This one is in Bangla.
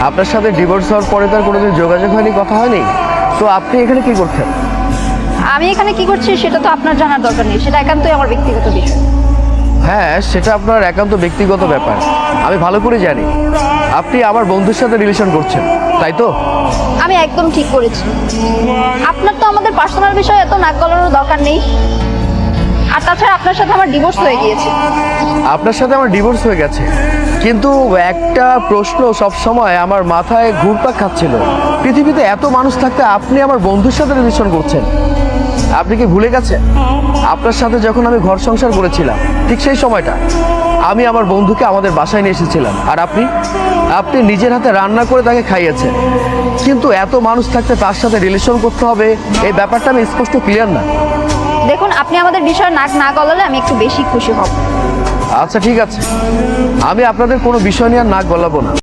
আপনার সাথে ডিভোর্স হওয়ার পরে তার কোনোদিন যোগাযোগ হয়নি, কথা হয়নি, তো আপনি এখানে কি করছেন? আমি এখানে কি করছি সেটা তো আপনার জানার দরকার নেই, সেটা একান্তই আমার ব্যক্তিগত বিষয়। হ্যাঁ, সেটা আপনার একান্ত ব্যক্তিগত ব্যাপার, আমি ভালো করে জানি। আপনি আমার বন্ধুর সাথে রিলেশন করছেন, তাই তো? আমি একদম ঠিক করেছি। আপনার তো আমাদের পার্সোনাল বিষয়ে এত নাক গলানোর দরকার নেই। আর তাছাড়া আপনার সাথে আমার ডিভোর্স হয়ে গিয়েছে। আপনার সাথে আমার ডিভোর্স হয়ে গেছে, কিন্তু একটা প্রশ্ন সব সময় আমার মাথায় ঘুরপাক খাচ্ছিল। পৃথিবীতে এত মানুষ থাকতে আপনি আমার বন্ধুর সাথে রিলেশন করছেন, আপনি কি ভুলে গেছেন আপনার সাথে যখন আমি ঘর সংসার করেছিলাম ঠিক সেই সময়টা আমি আমার বন্ধুকে আমাদের বাসায় নিয়ে এসেছিলাম, আর আপনি নিজের হাতে রান্না করে তাকে খাইয়েছেন। কিন্তু এত মানুষ থাকতে তার সাথে রিলেশন করতে হবে, এই ব্যাপারটা আমি স্পষ্ট ক্লিয়ার না। দেখুন, আপনি আমাদের বিষয়ে নাক না গলালে আমি একটু বেশি খুশি হব। আচ্ছা ঠিক আছে, আমি আপনাদের কোনো বিষয় নিয়ে আর নাক গলাবো না।